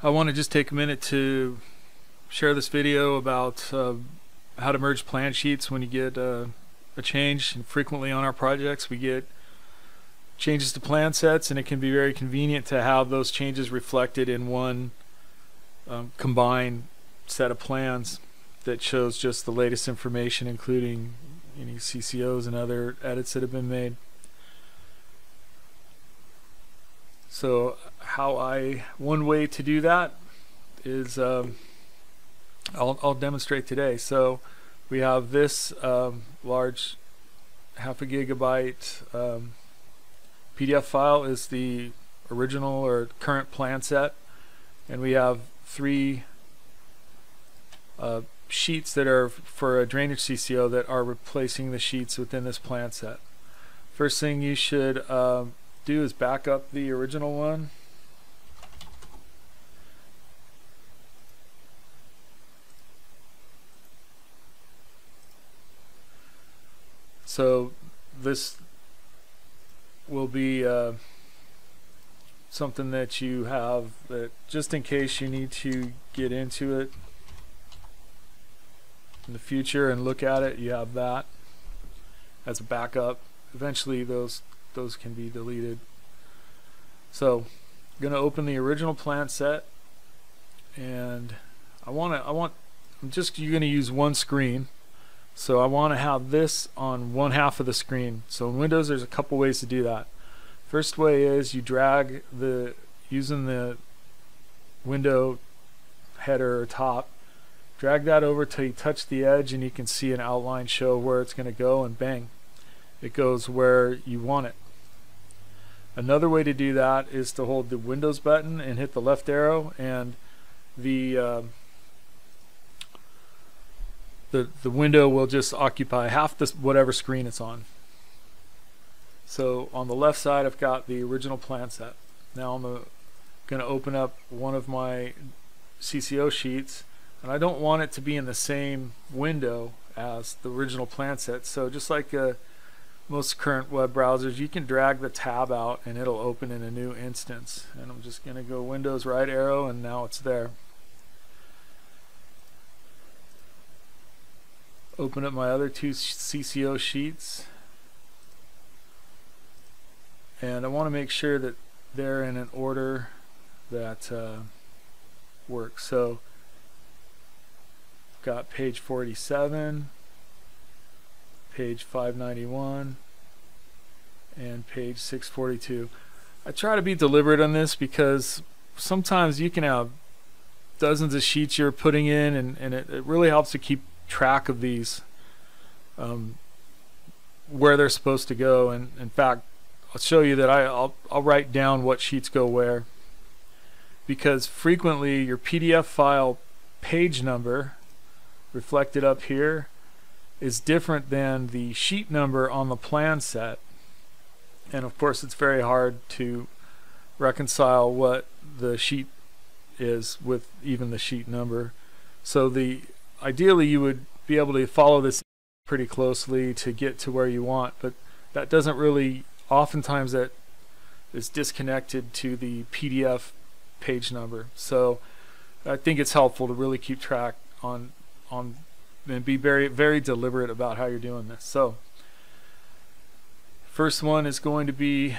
I want to just take a minute to share this video about how to merge plan sheets when you get a change. And frequently on our projects we get changes to plan sets, and it can be very convenient to have those changes reflected in one combined set of plans that shows just the latest information, including any CCOs and other edits that have been made. So one way to do that is I'll demonstrate today. So we have this large 0.5 gigabyte PDF file is the original or current plan set, and we have 3 sheets that are for a drainage CCO that are replacing the sheets within this plan set. First thing you should do is back up the original one. So this will be something that you have that just in case you need to get into it in the future and look at it, you have that as a backup. Eventually those can be deleted. So I'm going to open the original plan set, and I'm just going to use one screen. So I want to have this on one half of the screen. So in Windows there's a couple ways to do that. First way is you drag using the window header or top, drag that over till you touch the edge, and you can see an outline show where it's going to go, and bang, it goes where you want it. Another way to do that is to hold the Windows button and hit the left arrow, and the window will just occupy half this whatever screen it's on. So on the left side I've got the original plan set. Now I'm going to open up one of my CCO sheets, and I don't want it to be in the same window as the original plan set. So just like most current web browsers, you can drag the tab out and it'll open in a new instance. And I'm just going to go Windows right arrow, and now it's there. Open up my other 2 CCO sheets, and I want to make sure that they're in an order that works. So got page 487, page 591, and page 642. I try to be deliberate on this because sometimes you can have dozens of sheets you're putting in, and it really helps to keep track of these where they're supposed to go. And in fact, I'll show you that I'll write down what sheets go where, because frequently your PDF file page number reflected up here is different than the sheet number on the plan set, and of course it's very hard to reconcile what the sheet is with even the sheet number. So ideally you would be able to follow this pretty closely to get to where you want, but that doesn't really, oftentimes that is disconnected to the PDF page number. So I think it's helpful to really keep track on and be very, very deliberate about how you're doing this. So first one is going to be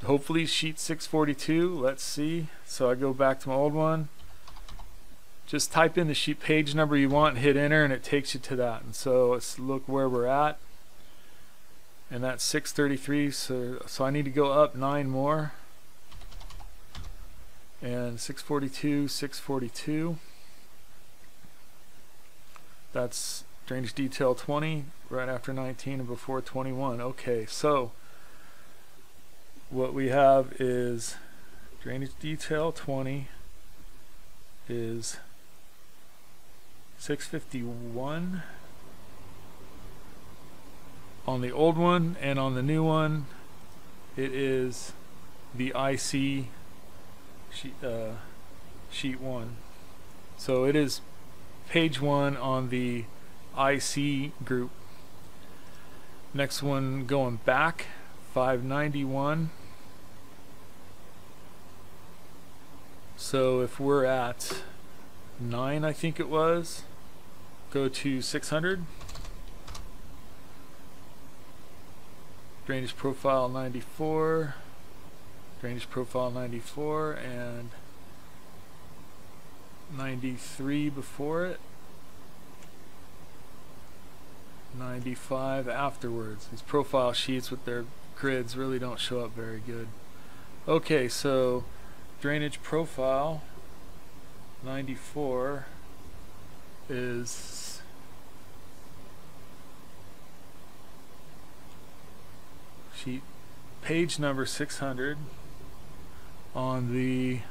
hopefully sheet 642. Let's see. So I go back to my old one. Just type in the sheet page number you want and hit enter, and it takes you to that. And so let's look where we're at, and that's 633. So I need to go up 9 more, and 642, 642. That's drainage detail 20, right after 19 and before 21. Okay, so what we have is drainage detail 20 is 651 on the old one, and on the new one it is the IC sheet 1. So it is page 1 on the IC group. Next one going back, 591 So if we're at 9, I think it was, go to 600. Drainage profile 94. Drainage profile 94 and 93 before it. 95 afterwards. These profile sheets with their grids really don't show up very good. Okay, so drainage profile 94 is sheet page number 600. On the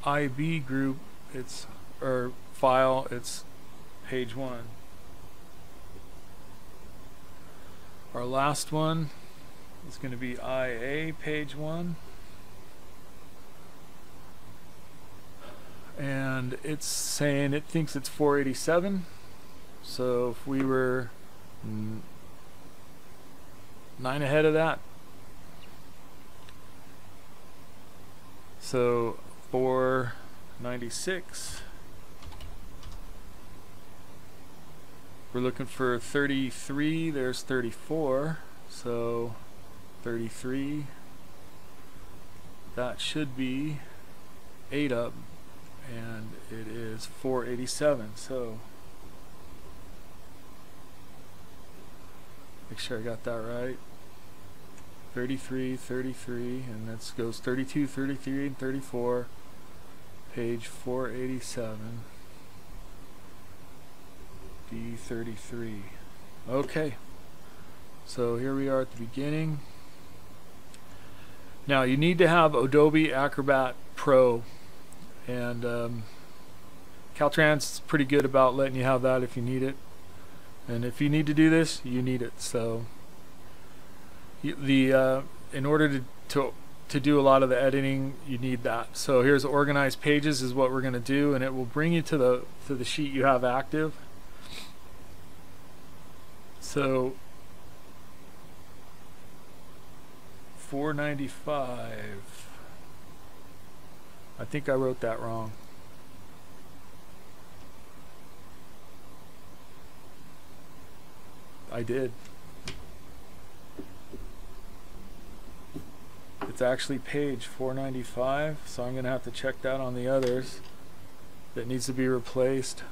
IB group, it's or file, it's page 1. Our last one is going to be IA page 1, and it's saying it thinks it's 487. So if we were 9 ahead of that, so 496. We're looking for 33, there's 34, so 33, that should be 8 up, and it is 487, so make sure I got that right. 33, 33, and that goes 32, 33, and 34, page 487. D33. Okay, so here we are at the beginning. Now you need to have Adobe Acrobat Pro, and Caltrans is pretty good about letting you have that if you need it, and if you need to do this, you need it. So in order to do a lot of the editing, you need that. So here's organized pages is what we're going to do, and it will bring you to the sheet you have active. So 495. I think I wrote that wrong. I did. It's actually page 495, so I'm going to have to check that on the others. That needs to be replaced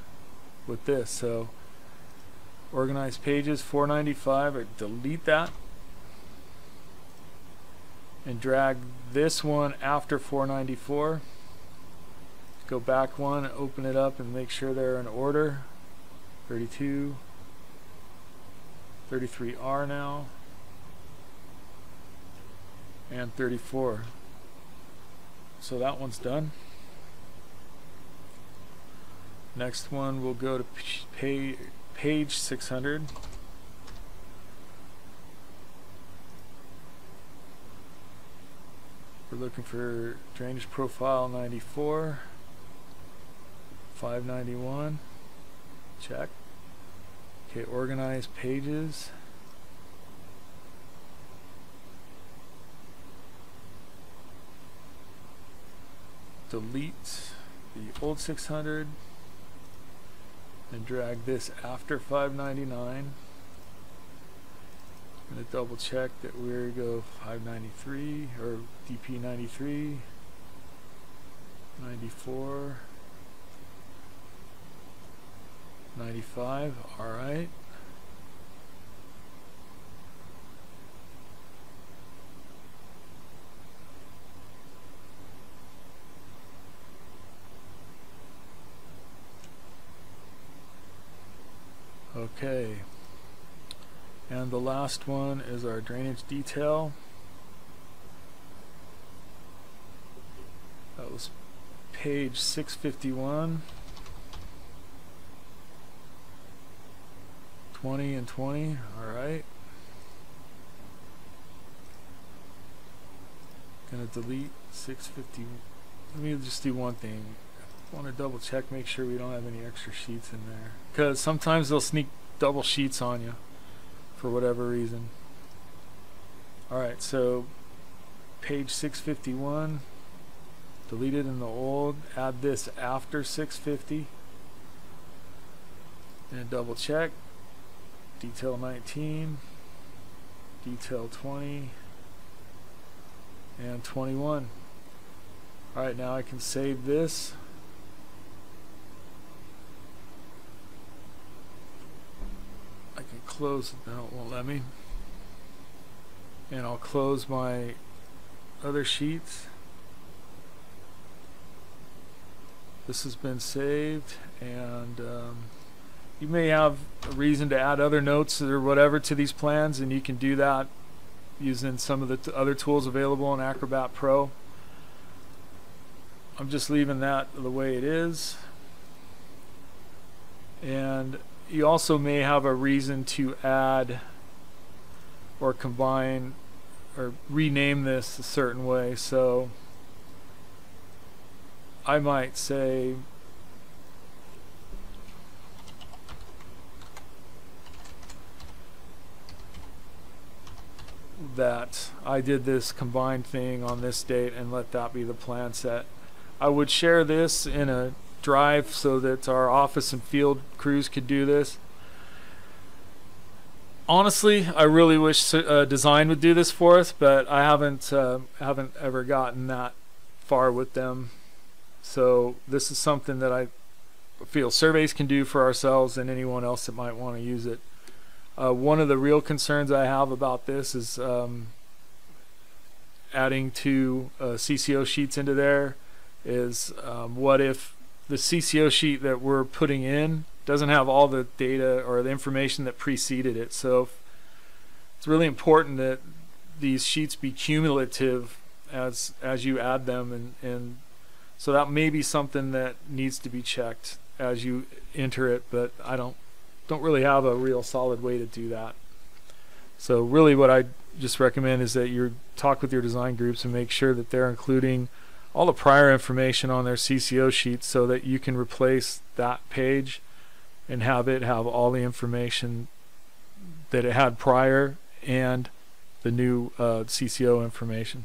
with this. So organized pages 495, I delete that and drag this one after 494. Go back one, open it up, and make sure they're in order. 32, 33R now, and 34. So that one's done. Next one we'll go to page 600. We're looking for drainage profile 94, 591, check. Okay, organized pages. Delete the old 600 and drag this after 599. I'm going to double check that we go 593 or DP 93, 94, 95. All right. Okay, and the last one is our drainage detail. That was page 651, 20 and 20. All right, gonna delete 650. Let me just do one thing. I want to double check, make sure we don't have any extra sheets in there, because sometimes they'll sneak double sheets on you for whatever reason. Alright, so page 651, deleted in the old, add this after 650, and double check. Detail 19, detail 20, and 21. Alright, now I can save this. I can close it. No, it won't let me. And I'll close my other sheets. This has been saved, and you may have a reason to add other notes or whatever to these plans, and you can do that using some of the other tools available in Acrobat Pro. I'm just leaving that the way it is. And you also may have a reason to add or combine or rename this a certain way. So I might say that I did this combined thing on this date and let that be the plan set. I would share this in a drive so that our office and field crews could do this. Honestly, I really wish design would do this for us, but I haven't ever gotten that far with them. So this is something that I feel surveys can do for ourselves and anyone else that might want to use it. One of the real concerns I have about this is adding two CCO sheets into there is what if the CCO sheet that we're putting in doesn't have all the data or the information that preceded it. So it's really important that these sheets be cumulative as you add them, and so that may be something that needs to be checked as you enter it, but I don't really have a real solid way to do that. So really what I just recommend is that you talk with your design groups and make sure that they're including all the prior information on their CCO sheet so that you can replace that page and have it have all the information that it had prior and the new CCO information.